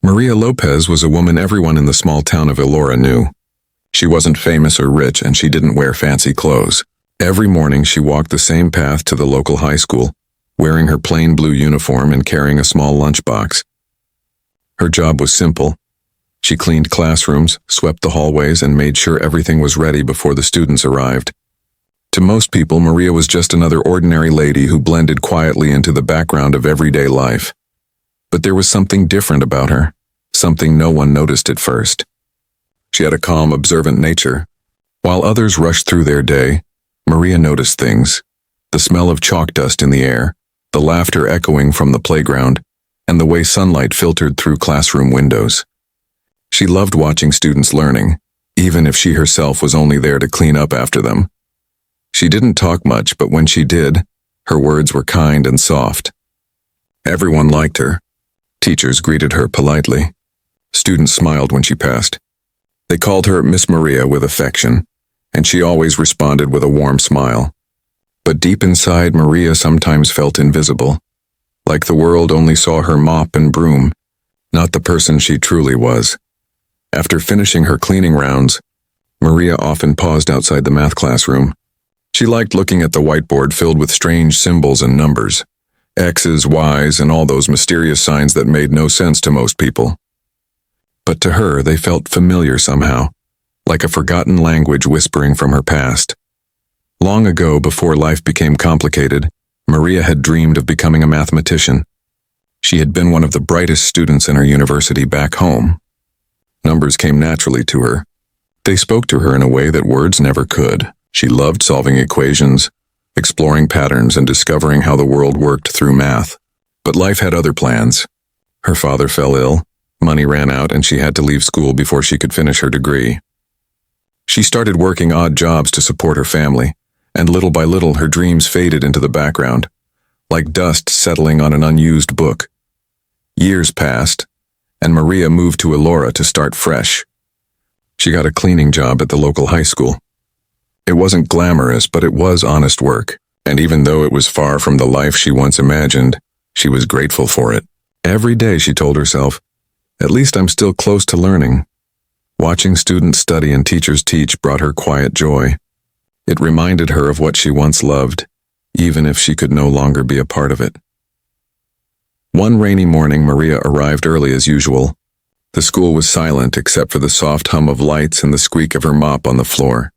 Maria Lopez was a woman everyone in the small town of Elora knew. She wasn't famous or rich, and she didn't wear fancy clothes. Every morning she walked the same path to the local high school, wearing her plain blue uniform and carrying a small lunchbox. Her job was simple. She cleaned classrooms, swept the hallways, and made sure everything was ready before the students arrived. To most people, Maria was just another ordinary lady who blended quietly into the background of everyday life. But there was something different about her, something no one noticed at first. She had a calm, observant nature. While others rushed through their day, Maria noticed things: the smell of chalk dust in the air, the laughter echoing from the playground, and the way sunlight filtered through classroom windows. She loved watching students learning, even if she herself was only there to clean up after them. She didn't talk much, but when she did, her words were kind and soft. Everyone liked her. Teachers greeted her politely. Students smiled when she passed. They called her Miss Maria with affection, and she always responded with a warm smile. But deep inside, Maria sometimes felt invisible, like the world only saw her mop and broom, not the person she truly was. After finishing her cleaning rounds, Maria often paused outside the math classroom. She liked looking at the whiteboard filled with strange symbols and numbers. X's, Y's, and all those mysterious signs that made no sense to most people. But to her, they felt familiar somehow, like a forgotten language whispering from her past. Long ago, before life became complicated, Maria had dreamed of becoming a mathematician. She had been one of the brightest students in her university back home. Numbers came naturally to her. They spoke to her in a way that words never could. She loved solving equations, exploring patterns, and discovering how the world worked through math. But life had other plans. Her father fell ill, money ran out, and she had to leave school before she could finish her degree. She started working odd jobs to support her family, and little by little her dreams faded into the background, like dust settling on an unused book. Years passed, and Maria moved to Elora to start fresh. She got a cleaning job at the local high school. It wasn't glamorous, but it was honest work, and even though it was far from the life she once imagined, she was grateful for it. Every day she told herself, "At least I'm still close to learning." Watching students study and teachers teach brought her quiet joy. It reminded her of what she once loved, even if she could no longer be a part of it. One rainy morning, Maria arrived early as usual. The school was silent except for the soft hum of lights and the squeak of her mop on the floor.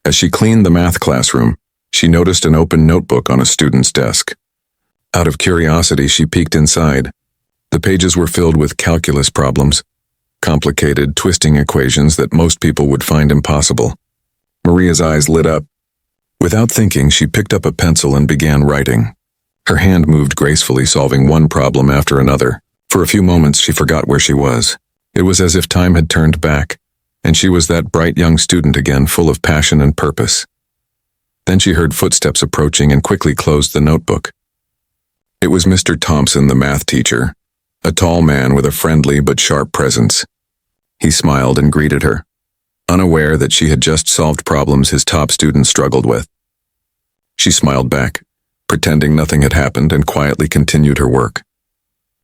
As she cleaned the math classroom, she noticed an open notebook on a student's desk. Out of curiosity, she peeked inside. The pages were filled with calculus problems, complicated, twisting equations that most people would find impossible. Maria's eyes lit up. Without thinking, she picked up a pencil and began writing. Her hand moved gracefully, solving one problem after another. For a few moments, she forgot where she was. It was as if time had turned back, and she was that bright young student again, full of passion and purpose. Then she heard footsteps approaching and quickly closed the notebook. It was Mr. Thompson, the math teacher, a tall man with a friendly but sharp presence. He smiled and greeted her, unaware that she had just solved problems his top students struggled with. She smiled back, pretending nothing had happened, and quietly continued her work.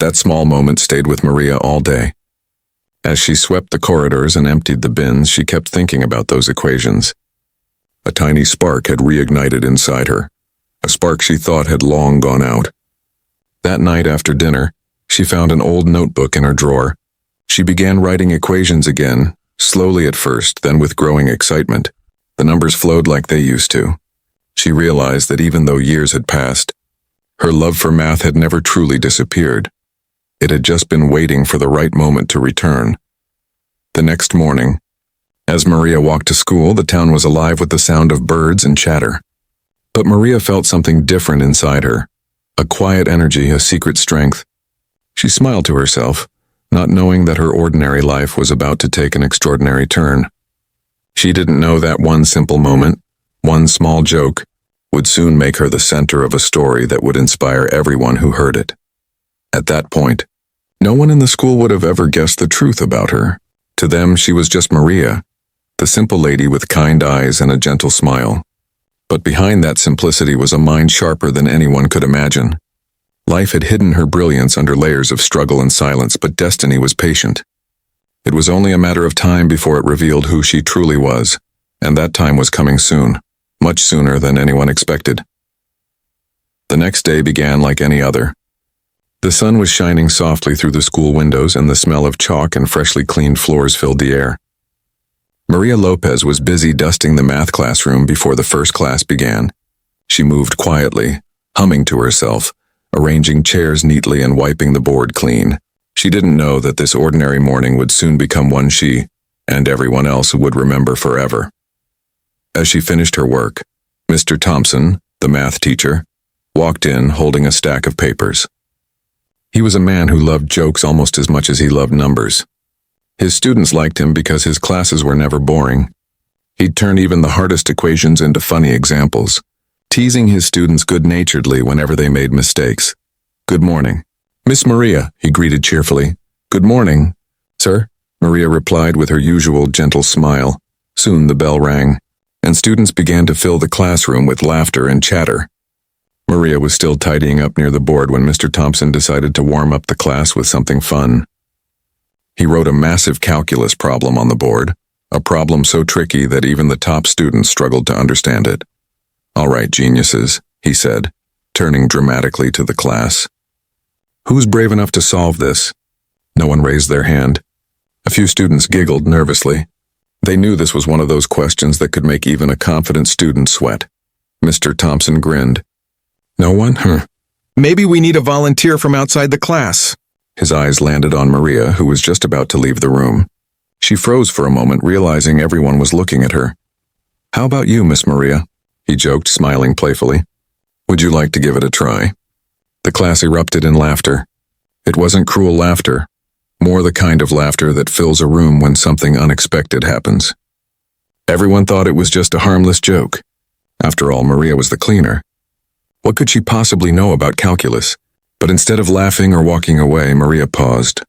That small moment stayed with Maria all day. As she swept the corridors and emptied the bins, she kept thinking about those equations. A tiny spark had reignited inside her, a spark she thought had long gone out. That night after dinner, she found an old notebook in her drawer. She began writing equations again, slowly at first, then with growing excitement. The numbers flowed like they used to. She realized that even though years had passed, her love for math had never truly disappeared. It had just been waiting for the right moment to return. The next morning, as Maria walked to school, the town was alive with the sound of birds and chatter. But Maria felt something different inside her, a quiet energy, a secret strength. She smiled to herself, not knowing that her ordinary life was about to take an extraordinary turn. She didn't know that one simple moment, one small joke, would soon make her the center of a story that would inspire everyone who heard it. At that point, no one in the school would have ever guessed the truth about her. To them, she was just Maria, the simple lady with kind eyes and a gentle smile. But behind that simplicity was a mind sharper than anyone could imagine. Life had hidden her brilliance under layers of struggle and silence, but destiny was patient. It was only a matter of time before it revealed who she truly was, and that time was coming soon, much sooner than anyone expected. The next day began like any other. The sun was shining softly through the school windows, and the smell of chalk and freshly cleaned floors filled the air. Maria Lopez was busy dusting the math classroom before the first class began. She moved quietly, humming to herself, arranging chairs neatly and wiping the board clean. She didn't know that this ordinary morning would soon become one she, and everyone else, would remember forever. As she finished her work, Mr. Thompson, the math teacher, walked in holding a stack of papers. He was a man who loved jokes almost as much as he loved numbers. His students liked him because his classes were never boring. He'd turn even the hardest equations into funny examples, teasing his students good-naturedly whenever they made mistakes. "Good morning, Miss Maria," he greeted cheerfully. "Good morning, sir," Maria replied with her usual gentle smile. Soon the bell rang, and students began to fill the classroom with laughter and chatter. Maria was still tidying up near the board when Mr. Thompson decided to warm up the class with something fun. He wrote a massive calculus problem on the board, a problem so tricky that even the top students struggled to understand it. "All right, geniuses," he said, turning dramatically to the class. "Who's brave enough to solve this?" No one raised their hand. A few students giggled nervously. They knew this was one of those questions that could make even a confident student sweat. Mr. Thompson grinned. "No one? Maybe we need a volunteer from outside the class." His eyes landed on Maria, who was just about to leave the room. She froze for a moment, realizing everyone was looking at her. "How about you, Miss Maria?" he joked, smiling playfully. "Would you like to give it a try?" The class erupted in laughter. It wasn't cruel laughter, more the kind of laughter that fills a room when something unexpected happens. Everyone thought it was just a harmless joke. After all, Maria was the cleaner. What could she possibly know about calculus? But instead of laughing or walking away, Maria paused.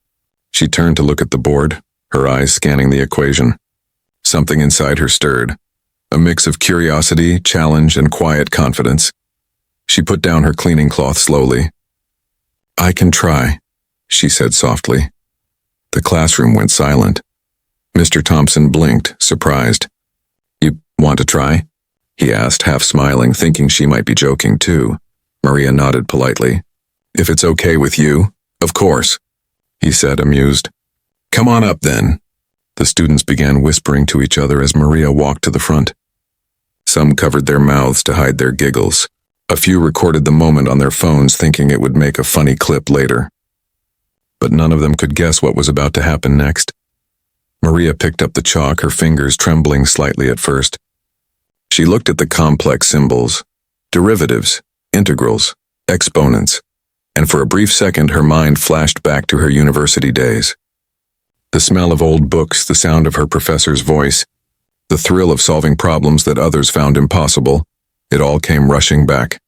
She turned to look at the board, her eyes scanning the equation. Something inside her stirred, a mix of curiosity, challenge, and quiet confidence. She put down her cleaning cloth slowly. "I can try," she said softly. The classroom went silent. Mr. Thompson blinked, surprised. "You want to try?" he asked, half smiling, thinking she might be joking too. Maria nodded politely. "If it's okay with you, of course," he said, amused. "Come on up then." The students began whispering to each other as Maria walked to the front. Some covered their mouths to hide their giggles. A few recorded the moment on their phones, thinking it would make a funny clip later. But none of them could guess what was about to happen next. Maria picked up the chalk, her fingers trembling slightly at first. She looked at the complex symbols, derivatives, integrals, exponents, and for a brief second her mind flashed back to her university days. The smell of old books, the sound of her professor's voice, the thrill of solving problems that others found impossible, it all came rushing back.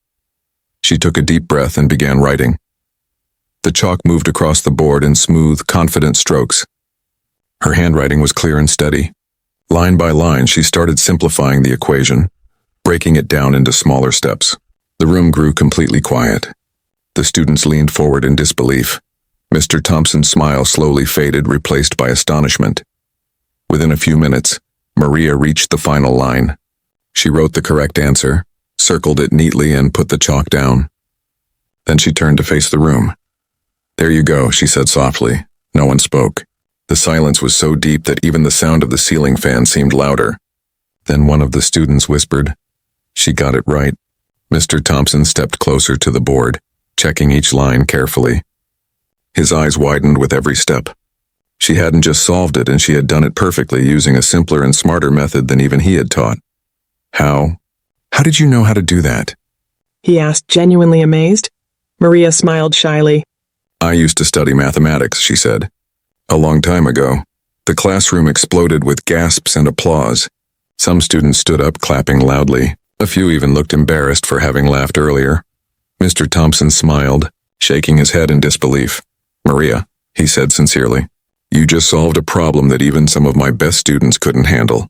She took a deep breath and began writing. The chalk moved across the board in smooth, confident strokes. Her handwriting was clear and steady. Line by line, she started simplifying the equation, breaking it down into smaller steps. The room grew completely quiet. The students leaned forward in disbelief. Mr. Thompson's smile slowly faded, replaced by astonishment. Within a few minutes, Maria reached the final line. She wrote the correct answer, circled it neatly, and put the chalk down. Then she turned to face the room. "There you go," she said softly. No one spoke. The silence was so deep that even the sound of the ceiling fan seemed louder. Then one of the students whispered, "She got it right." Mr. Thompson stepped closer to the board, checking each line carefully. His eyes widened with every step. She hadn't just solved it, and she had done it perfectly, using a simpler and smarter method than even he had taught. How did you know how to do that?" he asked, genuinely amazed. Maria smiled shyly. "I used to study mathematics," she said. "A long time ago." The classroom exploded with gasps and applause. Some students stood up, clapping loudly. A few even looked embarrassed for having laughed earlier. Mr. Thompson smiled, shaking his head in disbelief. "Maria," he said sincerely, "you just solved a problem that even some of my best students couldn't handle.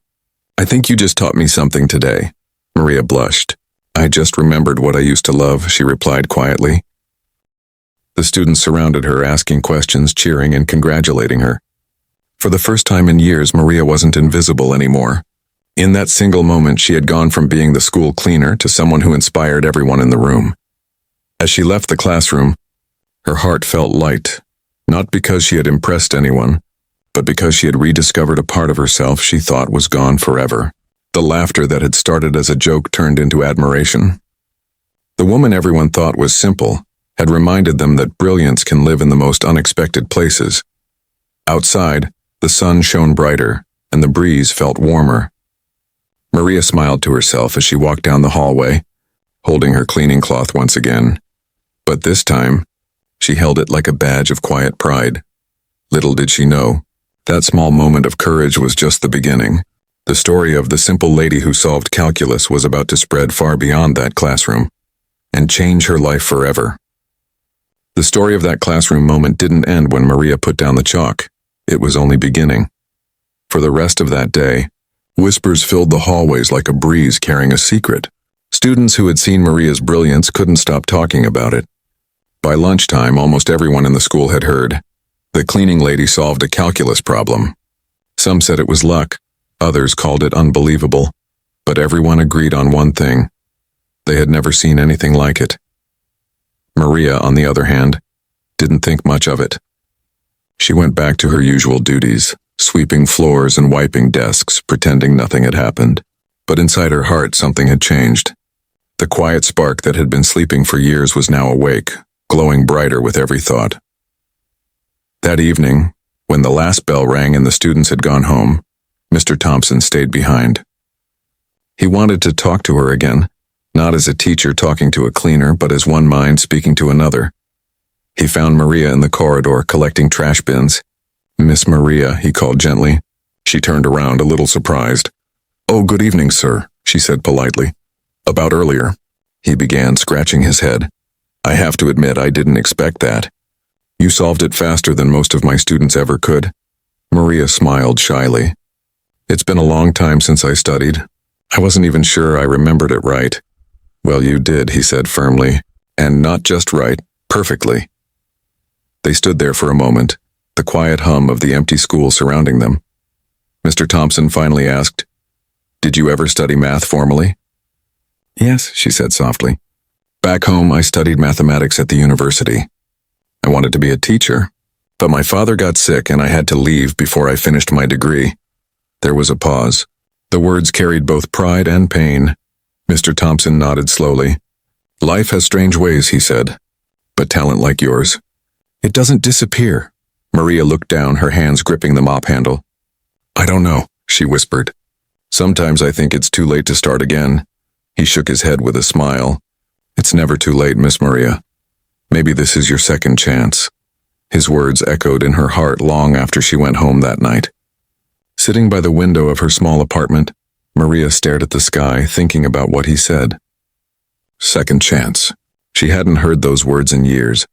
I think you just taught me something today." Maria blushed. "I just remembered what I used to love," she replied quietly. The students surrounded her, asking questions, cheering, and congratulating her. For the first time in years, Maria wasn't invisible anymore. In that single moment, she had gone from being the school cleaner to someone who inspired everyone in the room. As she left the classroom, her heart felt light, not because she had impressed anyone, but because she had rediscovered a part of herself she thought was gone forever. The laughter that had started as a joke turned into admiration. The woman everyone thought was simple had reminded them that brilliance can live in the most unexpected places. Outside, the sun shone brighter, and the breeze felt warmer. Maria smiled to herself as she walked down the hallway, holding her cleaning cloth once again. But this time, she held it like a badge of quiet pride. Little did she know, that small moment of courage was just the beginning. The story of the simple lady who solved calculus was about to spread far beyond that classroom and change her life forever. The story of that classroom moment didn't end when Maria put down the chalk. It was only beginning. For the rest of that day, whispers filled the hallways like a breeze carrying a secret. Students who had seen Maria's brilliance couldn't stop talking about it. By lunchtime, almost everyone in the school had heard. The cleaning lady solved a calculus problem. Some said it was luck, others called it unbelievable, but everyone agreed on one thing. They had never seen anything like it. Maria, on the other hand, didn't think much of it. She went back to her usual duties, sweeping floors and wiping desks, pretending nothing had happened. But inside her heart, something had changed. The quiet spark that had been sleeping for years was now awake, glowing brighter with every thought. That evening, when the last bell rang and the students had gone home, Mr. Thompson stayed behind. He wanted to talk to her again, not as a teacher talking to a cleaner, but as one mind speaking to another. He found Maria in the corridor collecting trash bins. "Miss Maria," he called gently. She turned around, a little surprised. "Oh, good evening, sir," she said politely. "About earlier," he began, scratching his head. "I have to admit I didn't expect that. You solved it faster than most of my students ever could." Maria smiled shyly. "It's been a long time since I studied. I wasn't even sure I remembered it right." "Well, you did," he said firmly, "and not just right, perfectly." They stood there for a moment, the quiet hum of the empty school surrounding them. Mr. Thompson finally asked, "Did you ever study math formally?" "Yes," she said softly. "Back home, I studied mathematics at the university. I wanted to be a teacher, but my father got sick and I had to leave before I finished my degree." There was a pause. The words carried both pride and pain. Mr. Thompson nodded slowly. "Life has strange ways," he said, "but talent like yours, it doesn't disappear." Maria looked down, her hands gripping the mop handle. "I don't know," she whispered. "Sometimes I think it's too late to start again." He shook his head with a smile. "It's never too late, Miss Maria. Maybe this is your second chance." His words echoed in her heart long after she went home that night. Sitting by the window of her small apartment, Maria stared at the sky, thinking about what he said. Second chance. She hadn't heard those words in years.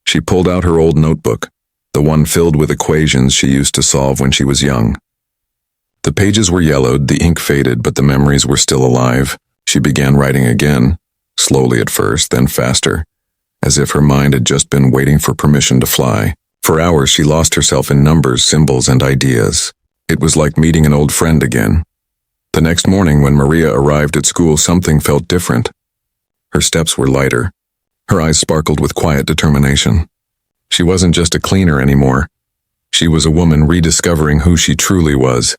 She pulled out her old notebook, the one filled with equations she used to solve when she was young. The pages were yellowed, the ink faded, but the memories were still alive. She began writing again, slowly at first, then faster, as if her mind had just been waiting for permission to fly. For hours she lost herself in numbers, symbols, and ideas. It was like meeting an old friend again. The next morning, when Maria arrived at school, something felt different. Her steps were lighter. Her eyes sparkled with quiet determination. She wasn't just a cleaner anymore. She was a woman rediscovering who she truly was.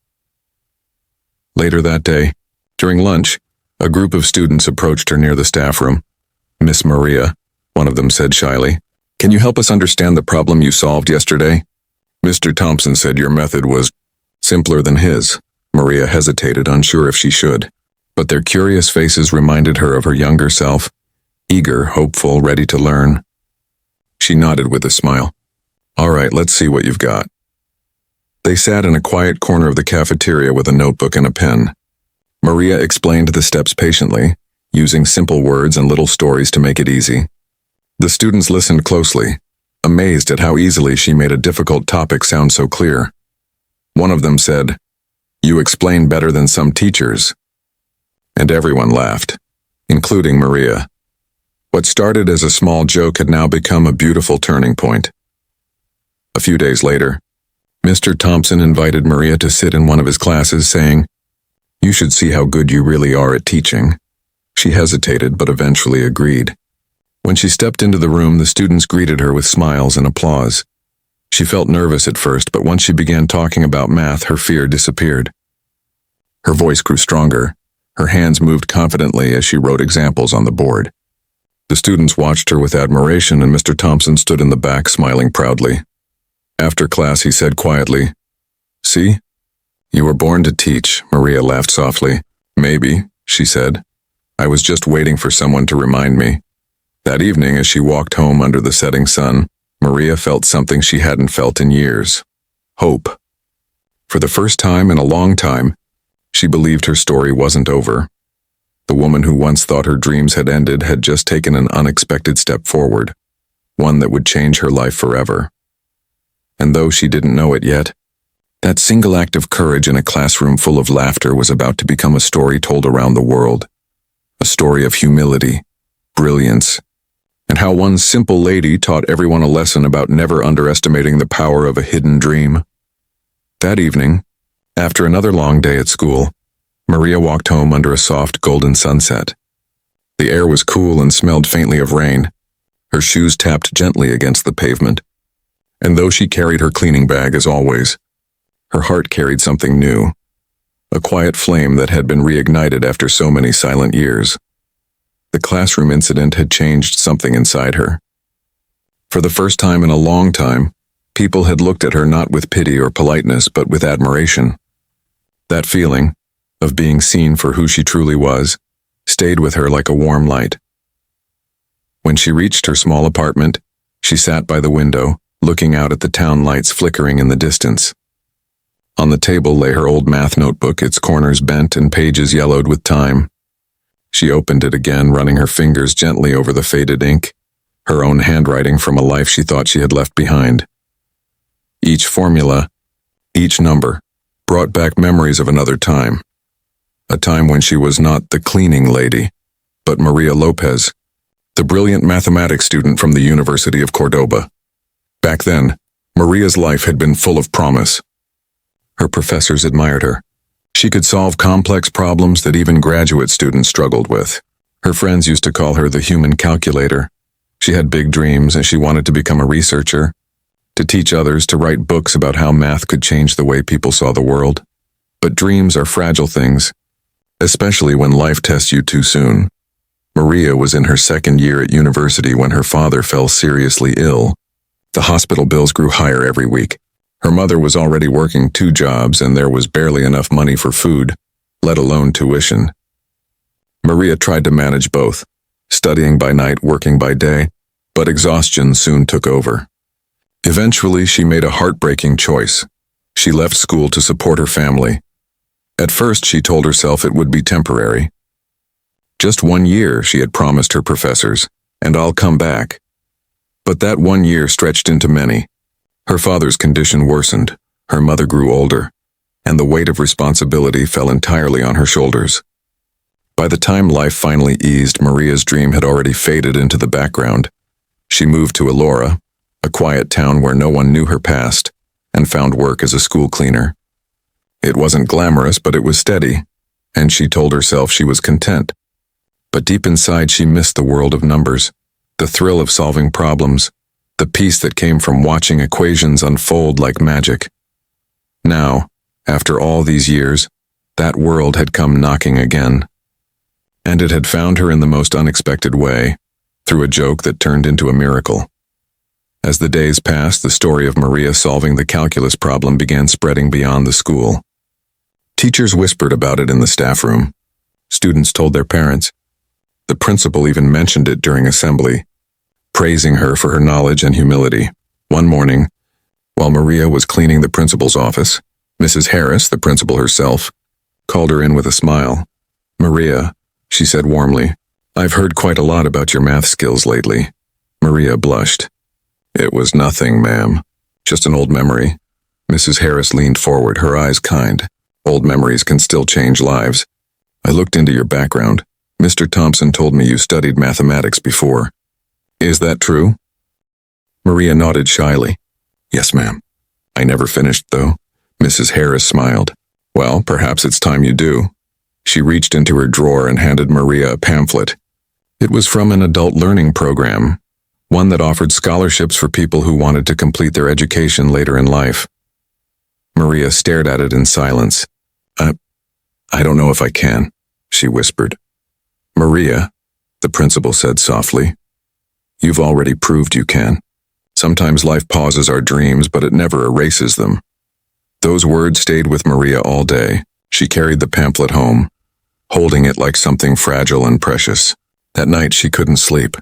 Later that day, during lunch, a group of students approached her near the staff room. "Miss Maria," one of them said shyly, "can you help us understand the problem you solved yesterday?" "Mr. Thompson said your method was simpler than his." Maria hesitated, unsure if she should, but their curious faces reminded her of her younger self, eager, hopeful, ready to learn. She nodded with a smile. "All right, let's see what you've got." They sat in a quiet corner of the cafeteria with a notebook and a pen. Maria explained the steps patiently, using simple words and little stories to make it easy. The students listened closely, amazed at how easily she made a difficult topic sound so clear. One of them said, "You explain better than some teachers." And everyone laughed, including Maria. What started as a small joke had now become a beautiful turning point. A few days later, Mr. Thompson invited Maria to sit in one of his classes, saying, "You should see how good you really are at teaching." She hesitated, but eventually agreed. When she stepped into the room, the students greeted her with smiles and applause. She felt nervous at first, but once she began talking about math, her fear disappeared. Her voice grew stronger. Her hands moved confidently as she wrote examples on the board. The students watched her with admiration, and Mr. Thompson stood in the back smiling proudly. After class, he said quietly, "See? You were born to teach." Maria laughed softly. "Maybe," she said. "I was just waiting for someone to remind me." That evening, as she walked home under the setting sun, Maria felt something she hadn't felt in years. Hope. For the first time in a long time, she believed her story wasn't over. The woman who once thought her dreams had ended had just taken an unexpected step forward, one that would change her life forever. And though she didn't know it yet, that single act of courage in a classroom full of laughter was about to become a story told around the world. A story of humility, brilliance, and how one simple lady taught everyone a lesson about never underestimating the power of a hidden dream. That evening, after another long day at school, Maria walked home under a soft golden sunset. The air was cool and smelled faintly of rain. Her shoes tapped gently against the pavement. And though she carried her cleaning bag as always, her heart carried something new, a quiet flame that had been reignited after so many silent years. The classroom incident had changed something inside her. For the first time in a long time, people had looked at her not with pity or politeness, but with admiration. That feeling, of being seen for who she truly was, stayed with her like a warm light. When she reached her small apartment, she sat by the window, looking out at the town lights flickering in the distance. On the table lay her old math notebook, its corners bent and pages yellowed with time. She opened it again, running her fingers gently over the faded ink, her own handwriting from a life she thought she had left behind. Each formula, each number, brought back memories of another time. A time when she was not the cleaning lady, but Maria Lopez, the brilliant mathematics student from the University of Cordoba. Back then, Maria's life had been full of promise. Her professors admired her. She could solve complex problems that even graduate students struggled with. Her friends used to call her the human calculator. She had big dreams, and she wanted to become a researcher, to teach others, to write books about how math could change the way people saw the world. But dreams are fragile things, especially when life tests you too soon. Maria was in her second year at university when her father fell seriously ill. The hospital bills grew higher every week. Her mother was already working 2 jobs, and there was barely enough money for food, let alone tuition. Maria tried to manage both, studying by night, working by day, but exhaustion soon took over. Eventually, she made a heartbreaking choice. She left school to support her family. At first, she told herself it would be temporary. Just 1 year, she had promised her professors, and I'll come back. But that 1 year stretched into many. Her father's condition worsened, her mother grew older, and the weight of responsibility fell entirely on her shoulders. By the time life finally eased, Maria's dream had already faded into the background. She moved to Elora, a quiet town where no one knew her past, and found work as a school cleaner. It wasn't glamorous, but it was steady, and she told herself she was content. But deep inside, she missed the world of numbers, the thrill of solving problems, the peace that came from watching equations unfold like magic. Now, after all these years, that world had come knocking again. And it had found her in the most unexpected way, through a joke that turned into a miracle. As the days passed, the story of Maria solving the calculus problem began spreading beyond the school. Teachers whispered about it in the staff room. Students told their parents. The principal even mentioned it during assembly, praising her for her knowledge and humility. One morning, while Maria was cleaning the principal's office, Mrs. Harris, the principal herself, called her in with a smile. "Maria," she said warmly, "I've heard quite a lot about your math skills lately." Maria blushed. "It was nothing, ma'am. Just an old memory." Mrs. Harris leaned forward, her eyes kind. "Old memories can still change lives. I looked into your background. Mr. Thompson told me you studied mathematics before. Is that true? Maria nodded shyly. Yes, ma'am. I never finished, though. Mrs. Harris smiled. Well, perhaps it's time you do. She reached into her drawer and handed Maria a pamphlet. It was from an adult learning program, one that offered scholarships for people who wanted to complete their education later in life. Maria stared at it in silence. I don't know if I can, she whispered. Maria, the principal said softly, you've already proved you can. Sometimes life pauses our dreams, but it never erases them. Those words stayed with Maria all day. She carried the pamphlet home, holding it like something fragile and precious. That night she couldn't sleep.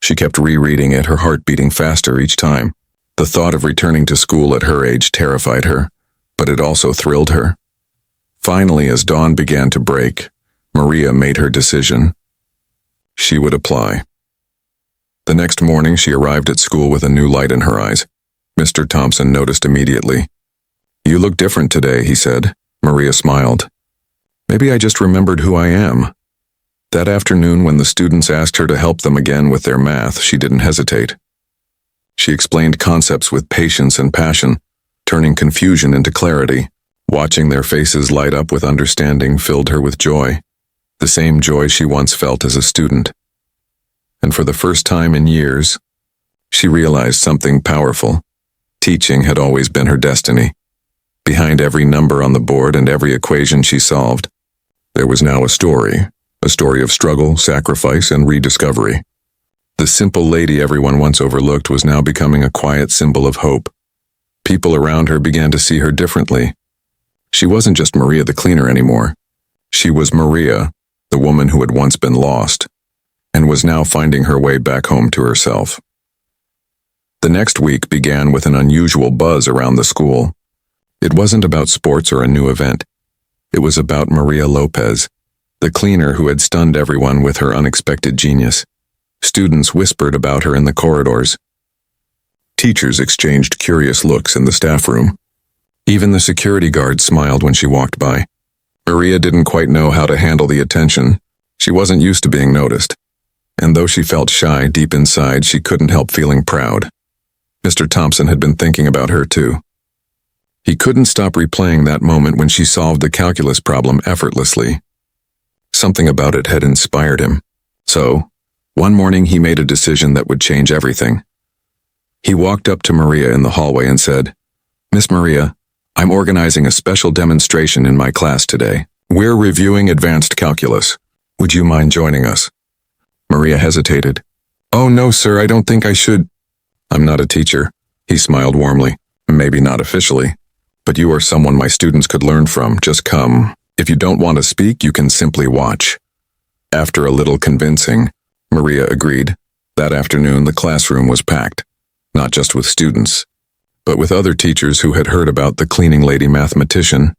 She kept rereading it, her heart beating faster each time. The thought of returning to school at her age terrified her, but it also thrilled her. Finally, as dawn began to break, Maria made her decision. She would apply. The next morning she arrived at school with a new light in her eyes. Mr. Thompson noticed immediately. You look different today, he said. Maria smiled. Maybe I just remembered who I am. That afternoon, when the students asked her to help them again with their math, she didn't hesitate. She explained concepts with patience and passion, turning confusion into clarity. Watching their faces light up with understanding filled her with joy, the same joy she once felt as a student. And for the first time in years, she realized something powerful. Teaching had always been her destiny. Behind every number on the board and every equation she solved, there was now a story of struggle, sacrifice, and rediscovery. The simple lady everyone once overlooked was now becoming a quiet symbol of hope. People around her began to see her differently. She wasn't just Maria the cleaner anymore. She was Maria, the woman who had once been lost, and was now finding her way back home to herself. The next week began with an unusual buzz around the school. It wasn't about sports or a new event. It was about Maria Lopez, the cleaner who had stunned everyone with her unexpected genius. Students whispered about her in the corridors. Teachers exchanged curious looks in the staff room. Even the security guard smiled when she walked by. Maria didn't quite know how to handle the attention. She wasn't used to being noticed. And though she felt shy deep inside, she couldn't help feeling proud. Mr. Thompson had been thinking about her too. He couldn't stop replaying that moment when she solved the calculus problem effortlessly. Something about it had inspired him. So, one morning he made a decision that would change everything. He walked up to Maria in the hallway and said, Miss Maria, I'm organizing a special demonstration in my class today. We're reviewing advanced calculus. Would you mind joining us? Maria hesitated. Oh, no, sir, I don't think I should. I'm not a teacher. He smiled warmly. Maybe not officially, but you are someone my students could learn from. Just come. If you don't want to speak, you can simply watch. After a little convincing, Maria agreed. That afternoon, the classroom was packed, not just with students, but with other teachers who had heard about the cleaning lady mathematician.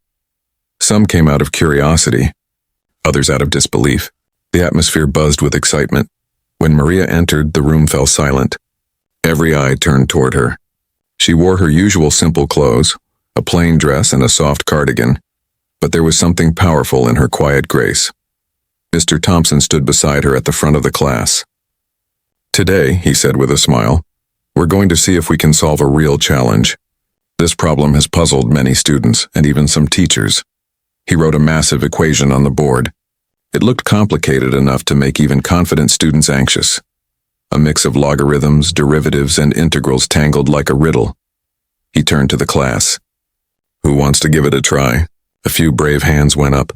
Some came out of curiosity, others out of disbelief. The atmosphere buzzed with excitement. When Maria entered, the room fell silent. Every eye turned toward her. She wore her usual simple clothes, a plain dress and a soft cardigan, but there was something powerful in her quiet grace. Mr. Thompson stood beside her at the front of the class. Today, he said with a smile, we're going to see if we can solve a real challenge. This problem has puzzled many students and even some teachers. He wrote a massive equation on the board. It looked complicated enough to make even confident students anxious. A mix of logarithms, derivatives, and integrals tangled like a riddle. He turned to the class. Who wants to give it a try? A few brave hands went up,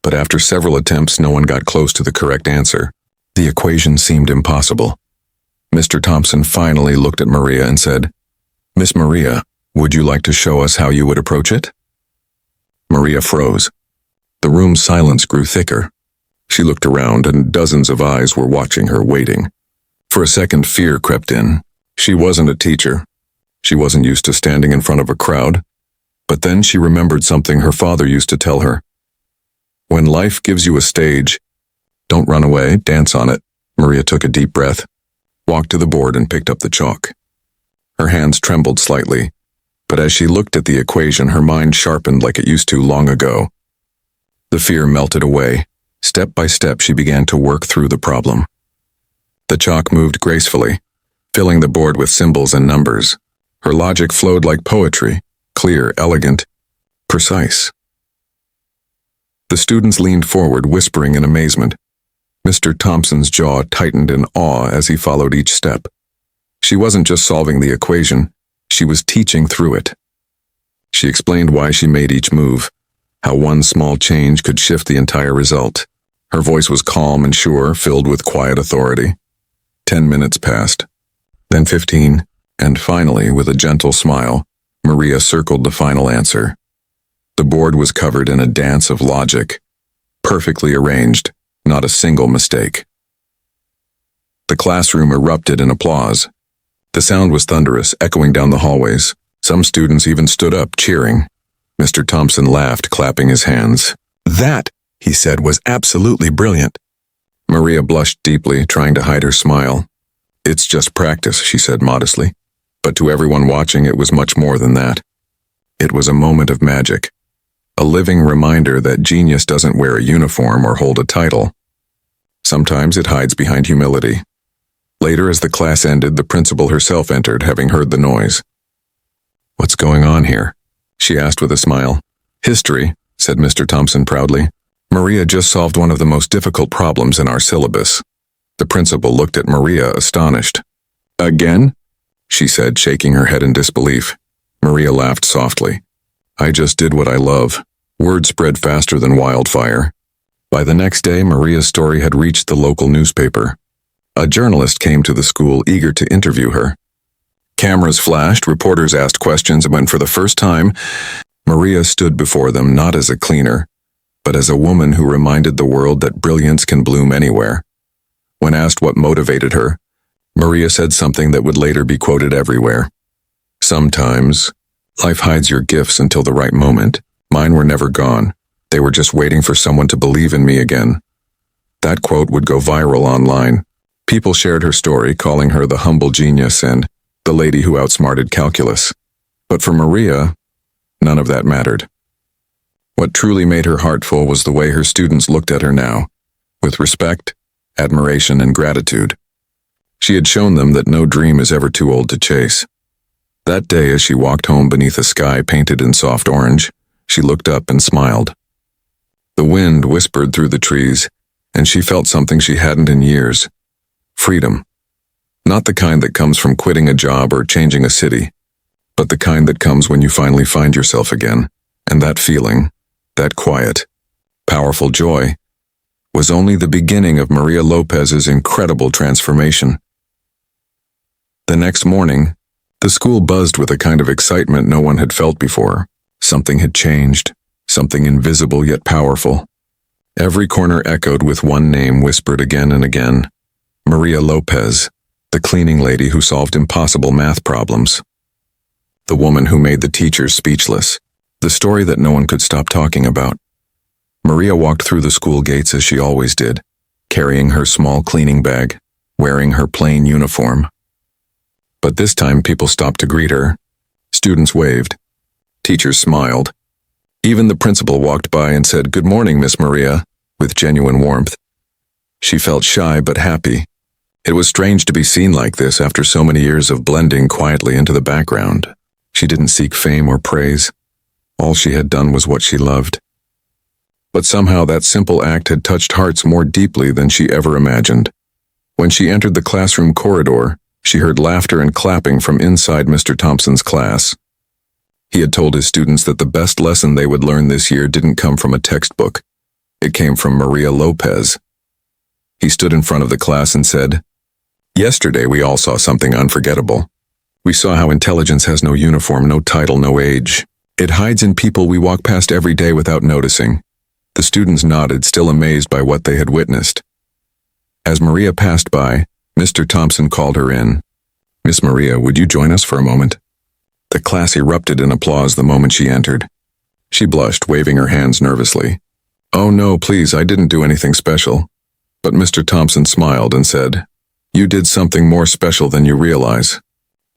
but after several attempts, no one got close to the correct answer. The equation seemed impossible. Mr. Thompson finally looked at Maria and said, Miss Maria, would you like to show us how you would approach it? Maria froze. The room's silence grew thicker. She looked around and dozens of eyes were watching her, waiting. For a second, fear crept in. She wasn't a teacher. She wasn't used to standing in front of a crowd. But then she remembered something her father used to tell her. When life gives you a stage, don't run away, dance on it. Maria took a deep breath, walked to the board and picked up the chalk. Her hands trembled slightly, but as she looked at the equation, her mind sharpened like it used to long ago. The fear melted away, Step by step, she began to work through the problem. The chalk moved gracefully, filling the board with symbols and numbers. Her logic flowed like poetry, clear, elegant, precise. The students leaned forward, whispering in amazement. Mr. Thompson's jaw tightened in awe as he followed each step. She wasn't just solving the equation, she was teaching through it. She explained why she made each move, how one small change could shift the entire result. Her voice was calm and sure, filled with quiet authority. 10 minutes passed, then 15, and finally, with a gentle smile, Maria circled the final answer. The board was covered in a dance of logic, perfectly arranged, not a single mistake. The classroom erupted in applause. The sound was thunderous, echoing down the hallways. Some students even stood up, cheering. Mr. Thompson laughed, clapping his hands. "That," he said, "was absolutely brilliant." Maria blushed deeply, trying to hide her smile. "It's just practice," she said modestly. But to everyone watching, it was much more than that. It was a moment of magic. A living reminder that genius doesn't wear a uniform or hold a title. Sometimes it hides behind humility. Later, as the class ended, the principal herself entered, having heard the noise. "What's going on here?" she asked with a smile. "History," said Mr. Thompson proudly. "Maria just solved one of the most difficult problems in our syllabus." The principal looked at Maria, astonished. "Again?" she said, shaking her head in disbelief. Maria laughed softly. "I just did what I love." Word spread faster than wildfire. By the next day, Maria's story had reached the local newspaper. A journalist came to the school, eager to interview her. Cameras flashed, reporters asked questions, and when for the first time, Maria stood before them not as a cleaner, but as a woman who reminded the world that brilliance can bloom anywhere. When asked what motivated her, Maria said something that would later be quoted everywhere. "Sometimes, life hides your gifts until the right moment. Mine were never gone. They were just waiting for someone to believe in me again." That quote would go viral online. People shared her story, calling her the humble genius and the lady who outsmarted calculus. But for Maria, none of that mattered. What truly made her heart full was the way her students looked at her now, with respect, admiration, and gratitude. She had shown them that no dream is ever too old to chase. That day, as she walked home beneath a sky painted in soft orange, she looked up and smiled. The wind whispered through the trees, and she felt something she hadn't in years. Freedom. Not the kind that comes from quitting a job or changing a city, but the kind that comes when you finally find yourself again. And that feeling, that quiet, powerful joy, was only the beginning of Maria Lopez's incredible transformation. The next morning, the school buzzed with a kind of excitement no one had felt before. Something had changed, something invisible yet powerful. Every corner echoed with one name whispered again and again: Maria Lopez, the cleaning lady who solved impossible math problems. The woman who made the teachers speechless. The story that no one could stop talking about. Maria walked through the school gates as she always did, carrying her small cleaning bag, wearing her plain uniform. But this time people stopped to greet her. Students waved. Teachers smiled. Even the principal walked by and said, "Good morning, Miss Maria," with genuine warmth. She felt shy but happy. It was strange to be seen like this after so many years of blending quietly into the background. She didn't seek fame or praise. All she had done was what she loved. But somehow that simple act had touched hearts more deeply than she ever imagined. When she entered the classroom corridor, she heard laughter and clapping from inside Mr. Thompson's class. He had told his students that the best lesson they would learn this year didn't come from a textbook. It came from Maria Lopez. He stood in front of the class and said, "Yesterday we all saw something unforgettable. We saw how intelligence has no uniform, no title, no age. It hides in people we walk past every day without noticing." The students nodded, still amazed by what they had witnessed. As Maria passed by, Mr. Thompson called her in. "Miss Maria, would you join us for a moment?" The class erupted in applause the moment she entered. She blushed, waving her hands nervously. "Oh no, please, I didn't do anything special." But Mr. Thompson smiled and said, "You did something more special than you realize.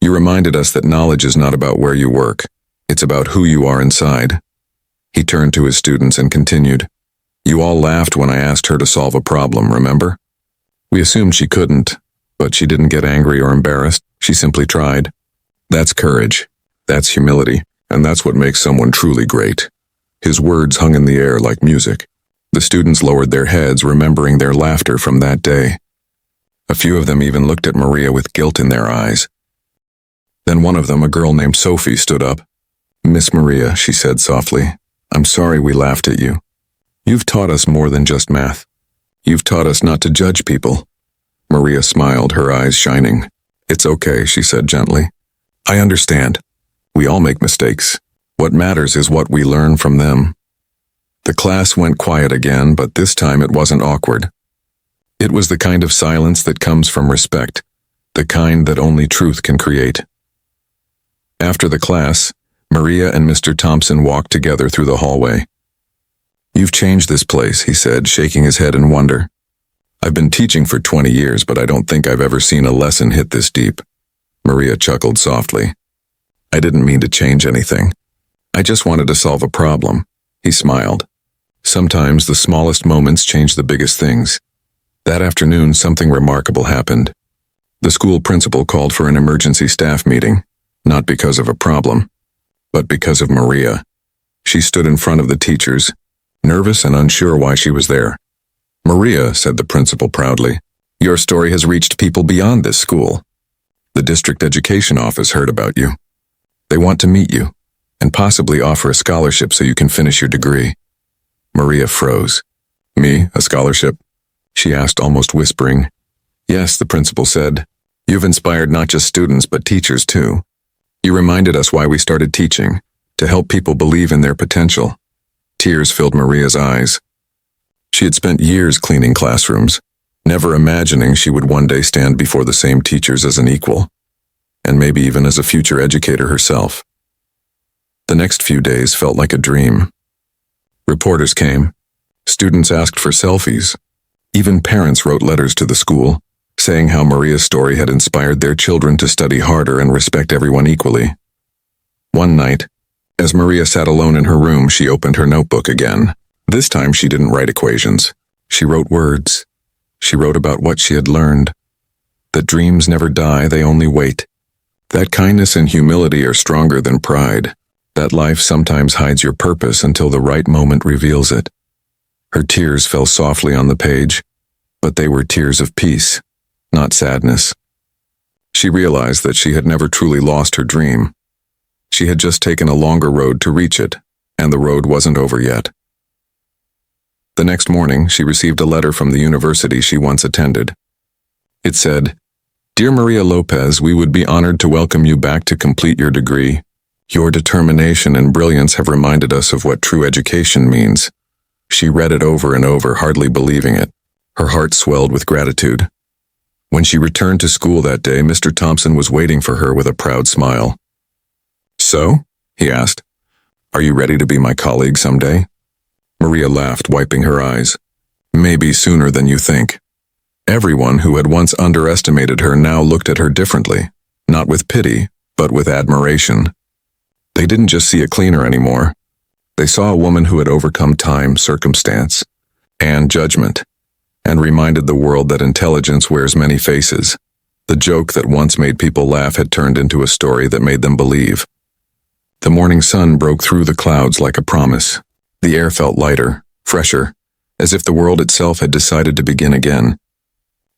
You reminded us that knowledge is not about where you work. It's about who you are inside." He turned to his students and continued, You all laughed when I asked her to solve a problem, remember? We assumed she couldn't, but she didn't get angry or embarrassed. She simply tried. That's courage. That's humility. And that's what makes someone truly great. His words hung in the air like music. The students lowered their heads, remembering their laughter from that day. A few of them even looked at Maria with guilt in their eyes. Then one of them, a girl named Sophie, stood up. "Miss Maria," she said softly, "I'm sorry we laughed at you. You've taught us more than just math. You've taught us not to judge people." Maria smiled, her eyes shining. "It's okay," she said gently. "I understand. We all make mistakes. What matters is what we learn from them." The class went quiet again, but this time it wasn't awkward. It was the kind of silence that comes from respect, the kind that only truth can create. After the class, Maria and Mr. Thompson walked together through the hallway. "You've changed this place," he said, shaking his head in wonder. "I've been teaching for 20 years, but I don't think I've ever seen a lesson hit this deep." Maria chuckled softly. "I didn't mean to change anything. I just wanted to solve a problem." He smiled. "Sometimes the smallest moments change the biggest things." That afternoon, something remarkable happened. The school principal called for an emergency staff meeting, not because of a problem, but because of Maria. She stood in front of the teachers, nervous and unsure why she was there. "Maria," said the principal proudly, "your story has reached people beyond this school. The district education office heard about you. They want to meet you, and possibly offer a scholarship so you can finish your degree." Maria froze. "Me, a scholarship?" she asked, almost whispering. "Yes," the principal said. "You've inspired not just students but teachers too. You reminded us why we started teaching, to help people believe in their potential." Tears filled Maria's eyes. She had spent years cleaning classrooms, never imagining she would one day stand before the same teachers as an equal, and maybe even as a future educator herself. The next few days felt like a dream. Reporters came. Students asked for selfies. Even parents wrote letters to the school, saying how Maria's story had inspired their children to study harder and respect everyone equally. One night, as Maria sat alone in her room, she opened her notebook again. This time she didn't write equations. She wrote words. She wrote about what she had learned. That dreams never die, they only wait. That kindness and humility are stronger than pride. That life sometimes hides your purpose until the right moment reveals it. Her tears fell softly on the page, but they were tears of peace, not sadness. She realized that she had never truly lost her dream. She had just taken a longer road to reach it, and the road wasn't over yet. The next morning, she received a letter from the university she once attended. It said, "Dear Maria Lopez, we would be honored to welcome you back to complete your degree. Your determination and brilliance have reminded us of what true education means." She read it over and over, hardly believing it. Her heart swelled with gratitude. When she returned to school that day, Mr. Thompson was waiting for her with a proud smile. "So?" he asked. "Are you ready to be my colleague someday?" Maria laughed, wiping her eyes. "Maybe sooner than you think." Everyone who had once underestimated her now looked at her differently, not with pity, but with admiration. They didn't just see a cleaner anymore. They saw a woman who had overcome time, circumstance, and judgment, and reminded the world that intelligence wears many faces. The joke that once made people laugh had turned into a story that made them believe. The morning sun broke through the clouds like a promise. The air felt lighter, fresher, as if the world itself had decided to begin again.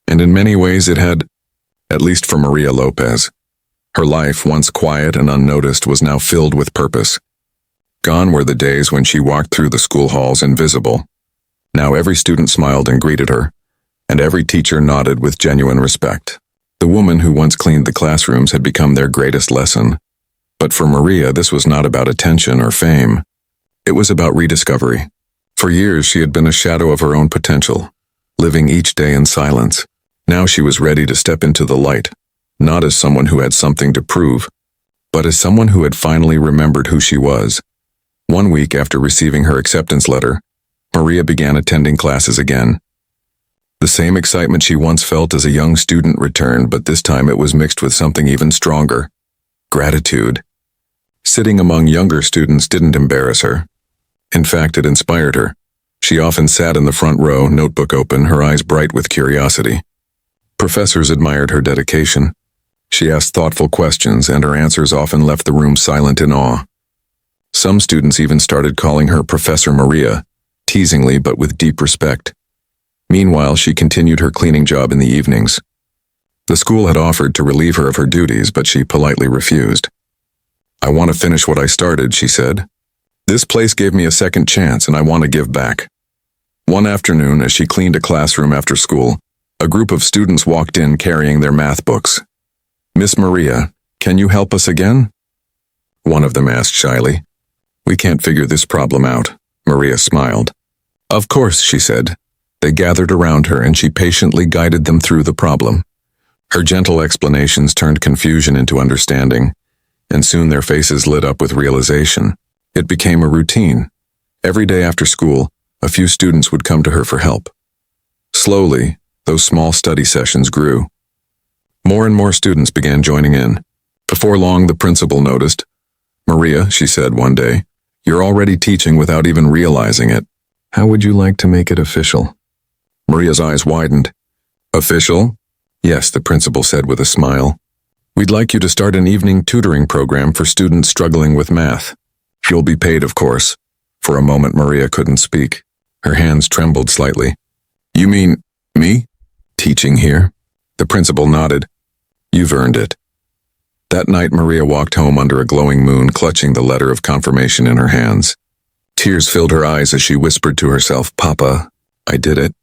And in many ways it had, at least for Maria Lopez. Her life, once quiet and unnoticed, was now filled with purpose. Gone were the days when she walked through the school halls invisible. Now every student smiled and greeted her, and every teacher nodded with genuine respect. The woman who once cleaned the classrooms had become their greatest lesson. But for Maria, this was not about attention or fame. It was about rediscovery. For years, she had been a shadow of her own potential, living each day in silence. Now she was ready to step into the light, not as someone who had something to prove, but as someone who had finally remembered who she was. One week after receiving her acceptance letter, Maria began attending classes again. The same excitement she once felt as a young student returned, but this time it was mixed with something even stronger: gratitude. Sitting among younger students didn't embarrass her. In fact, it inspired her. She often sat in the front row, notebook open, her eyes bright with curiosity. Professors admired her dedication. She asked thoughtful questions, and her answers often left the room silent in awe. Some students even started calling her Professor Maria, teasingly but with deep respect. Meanwhile, she continued her cleaning job in the evenings. The school had offered to relieve her of her duties, but she politely refused. "I want to finish what I started," she said. "This place gave me a second chance, and I want to give back." One afternoon, as she cleaned a classroom after school, a group of students walked in carrying their math books. "Miss Maria, can you help us again?" One of them asked shyly. "We can't figure this problem out." Maria smiled. "Of course," she said. They gathered around her, and she patiently guided them through the problem. Her gentle explanations turned confusion into understanding, and soon their faces lit up with realization. It became a routine. Every day after school, a few students would come to her for help. Slowly, those small study sessions grew. More and more students began joining in. Before long, the principal noticed. "Maria," she said one day, "you're already teaching without even realizing it. How would you like to make it official?" Maria's eyes widened. "Official?" "Yes," the principal said with a smile. "We'd like you to start an evening tutoring program for students struggling with math. You'll be paid, of course." For a moment, Maria couldn't speak. Her hands trembled slightly. "You mean me? Teaching here?" The principal nodded. "You've earned it." That night, Maria walked home under a glowing moon, clutching the letter of confirmation in her hands. Tears filled her eyes as she whispered to herself, "Papa, I did it."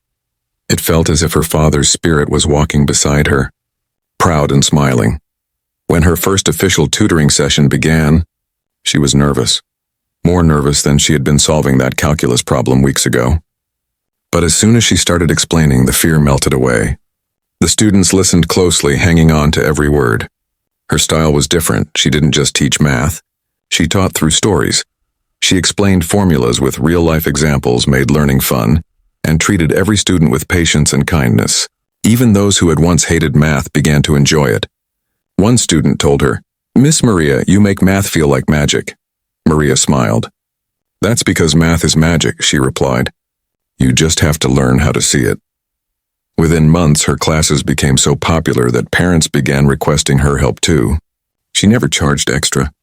It felt as if her father's spirit was walking beside her, proud and smiling. When her first official tutoring session began, she was nervous. More nervous than she had been solving that calculus problem weeks ago. But as soon as she started explaining, the fear melted away. The students listened closely, hanging on to every word. Her style was different. She didn't just teach math. She taught through stories. She explained formulas with real-life examples, made learning fun, and treated every student with patience and kindness. Even those who had once hated math began to enjoy it. One student told her, "Miss Maria, you make math feel like magic." Maria smiled. "That's because math is magic," she replied. "You just have to learn how to see it." Within months, her classes became so popular that parents began requesting her help too. She never charged extra.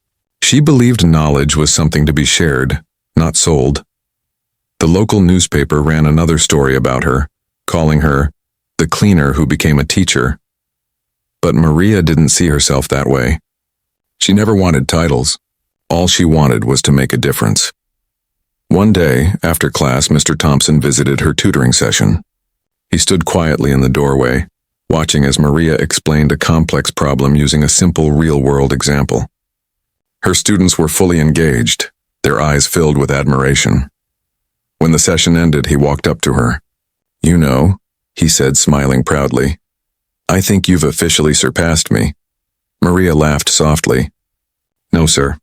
She believed knowledge was something to be shared, not sold. The local newspaper ran another story about her, calling her the cleaner who became a teacher. But Maria didn't see herself that way. She never wanted titles. All she wanted was to make a difference. One day, after class, Mr. Thompson visited her tutoring session. He stood quietly in the doorway, watching as Maria explained a complex problem using a simple real-world example. Her students were fully engaged, their eyes filled with admiration. When the session ended, he walked up to her. "You know," he said, smiling proudly, "I think you've officially surpassed me." Maria laughed softly. "No, sir.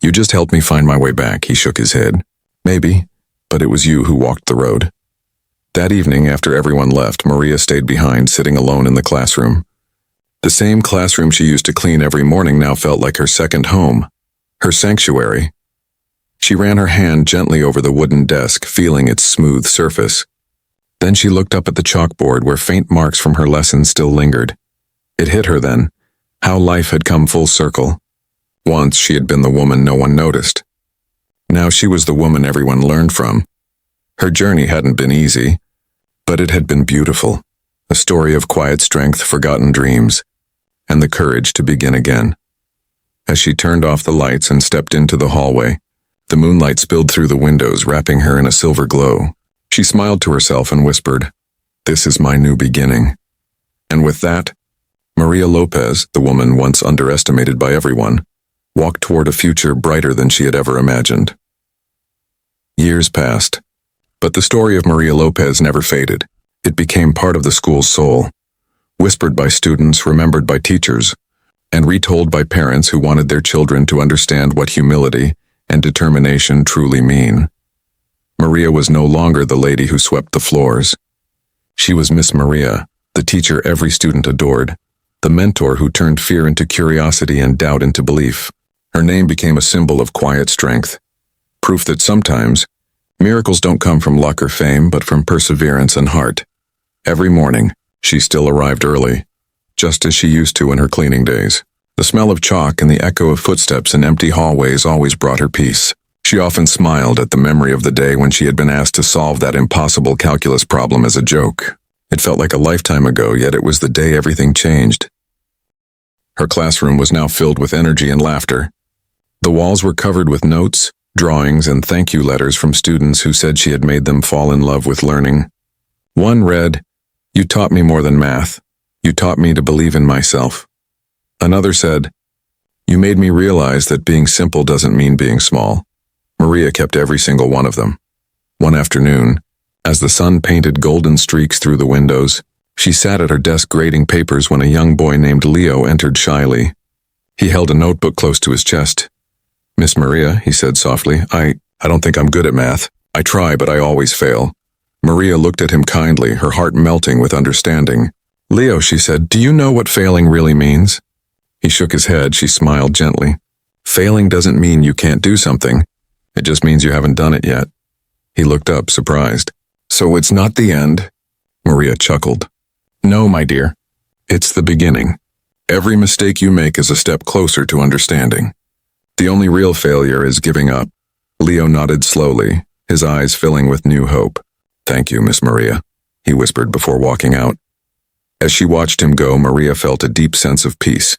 You just helped me find my way back," he shook his head. "Maybe, but it was you who walked the road." That evening, after everyone left, Maria stayed behind, sitting alone in the classroom. The same classroom she used to clean every morning now felt like her second home, her sanctuary. She ran her hand gently over the wooden desk, feeling its smooth surface. Then she looked up at the chalkboard where faint marks from her lessons still lingered. It hit her then, how life had come full circle. Once she had been the woman no one noticed. Now she was the woman everyone learned from. Her journey hadn't been easy, but it had been beautiful. A story of quiet strength, forgotten dreams, and the courage to begin again. As she turned off the lights and stepped into the hallway, the moonlight spilled through the windows, wrapping her in a silver glow. She smiled to herself and whispered, "This is my new beginning." And with that, Maria Lopez, the woman once underestimated by everyone, walked toward a future brighter than she had ever imagined. Years passed, but the story of Maria Lopez never faded. It became part of the school's soul, whispered by students, remembered by teachers, and retold by parents who wanted their children to understand what humility and determination truly mean. Maria was no longer the lady who swept the floors. She was Miss Maria, the teacher every student adored, the mentor who turned fear into curiosity and doubt into belief. Her name became a symbol of quiet strength, proof that sometimes Miracles don't come from luck or fame, but from perseverance and heart. Every morning, she still arrived early, just as she used to in her cleaning days. The smell of chalk and the echo of footsteps in empty hallways always brought her peace. She often smiled at the memory of the day when she had been asked to solve that impossible calculus problem as a joke. It felt like a lifetime ago, yet it was the day everything changed. Her classroom was now filled with energy and laughter. The walls were covered with notes, drawings, and thank you letters from students who said she had made them fall in love with learning. One read, "You taught me more than math. You taught me to believe in myself." Another said, "You made me realize that being simple doesn't mean being small." Maria kept every single one of them. One afternoon, as the sun painted golden streaks through the windows, she sat at her desk grading papers when a young boy named Leo entered shyly. He held a notebook close to his chest. "Miss Maria," he said softly, I don't think I'm good at math. I try, but I always fail." Maria looked at him kindly, her heart melting with understanding. "Leo," she said, "do you know what failing really means?" He shook his head. She smiled gently. "Failing doesn't mean you can't do something. It just means you haven't done it yet." He looked up, surprised. "So it's not the end?" Maria chuckled. "No, my dear. It's the beginning. Every mistake you make is a step closer to understanding. The only real failure is giving up." Leo nodded slowly, his eyes filling with new hope. "Thank you, Miss Maria," he whispered before walking out. As she watched him go, Maria felt a deep sense of peace.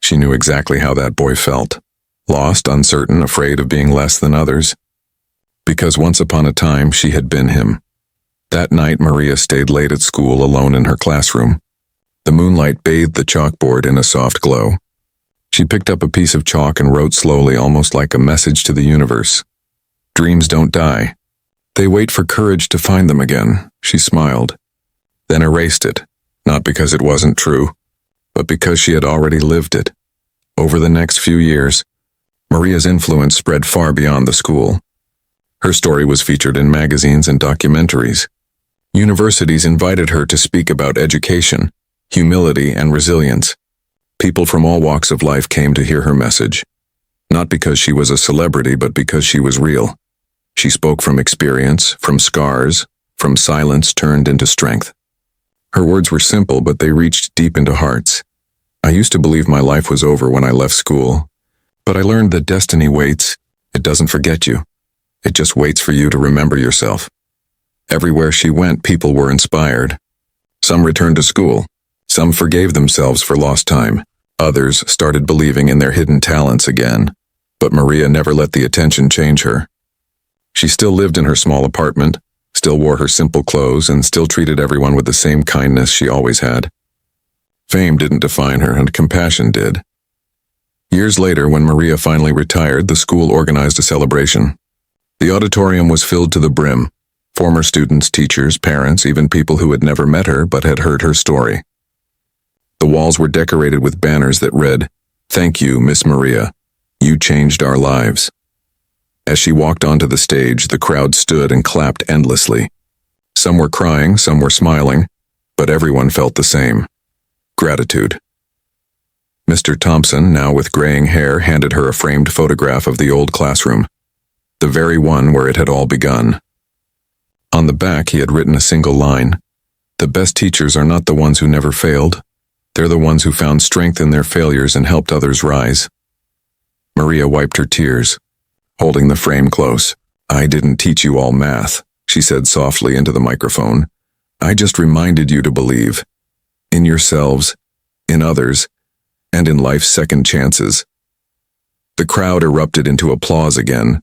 She knew exactly how that boy felt. Lost, uncertain, afraid of being less than others. Because once upon a time, she had been him. That night, Maria stayed late at school alone in her classroom. The moonlight bathed the chalkboard in a soft glow. She picked up a piece of chalk and wrote slowly, almost like a message to the universe. "Dreams don't die. They wait for courage to find them again." She smiled, then erased it, not because it wasn't true, but because she had already lived it. Over the next few years, Maria's influence spread far beyond the school. Her story was featured in magazines and documentaries. Universities invited her to speak about education, humility, and resilience. People from all walks of life came to hear her message. Not because she was a celebrity, but because she was real. She spoke from experience, from scars, from silence turned into strength. Her words were simple, but they reached deep into hearts. "I used to believe my life was over when I left school, but I learned that destiny waits. It doesn't forget you. It just waits for you to remember yourself." Everywhere she went, people were inspired. Some returned to school. Some forgave themselves for lost time. Others started believing in their hidden talents again. But Maria never let the attention change her. She still lived in her small apartment, still wore her simple clothes, and still treated everyone with the same kindness she always had. Fame didn't define her, and compassion did. Years later, when Maria finally retired, the school organized a celebration. The auditorium was filled to the brim. Former students, teachers, parents, even people who had never met her but had heard her story. The walls were decorated with banners that read, "Thank you, Miss Maria. You changed our lives." As she walked onto the stage, the crowd stood and clapped endlessly. Some were crying, some were smiling, but everyone felt the same: gratitude. Mr. Thompson, now with graying hair, handed her a framed photograph of the old classroom, the very one where it had all begun. On the back, he had written a single line: "The best teachers are not the ones who never failed. They're the ones who found strength in their failures and helped others rise." Maria wiped her tears, holding the frame close. "I didn't teach you all math," she said softly into the microphone. "I just reminded you to believe. In yourselves, in others, and in life's second chances." The crowd erupted into applause again.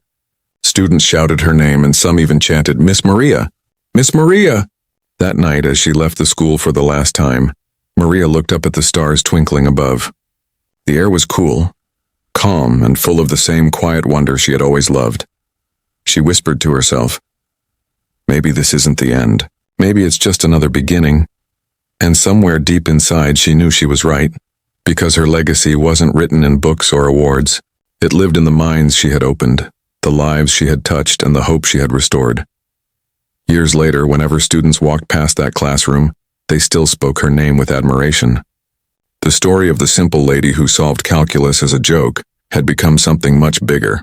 Students shouted her name, and some even chanted, "Miss Maria! Miss Maria!" That night, as she left the school for the last time, Maria looked up at the stars twinkling above. The air was cool, calm, and full of the same quiet wonder she had always loved. She whispered to herself, "Maybe this isn't the end. Maybe it's just another beginning." And somewhere deep inside she knew she was right, because her legacy wasn't written in books or awards. It lived in the minds she had opened, the lives she had touched, and the hope she had restored. Years later, whenever students walked past that classroom, they still spoke her name with admiration. The story of the simple lady who solved calculus as a joke had become something much bigger,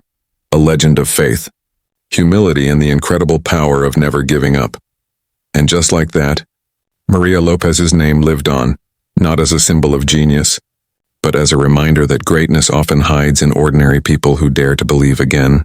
a legend of faith, humility, and the incredible power of never giving up. And just like that, Maria Lopez's name lived on, not as a symbol of genius, but as a reminder that greatness often hides in ordinary people who dare to believe again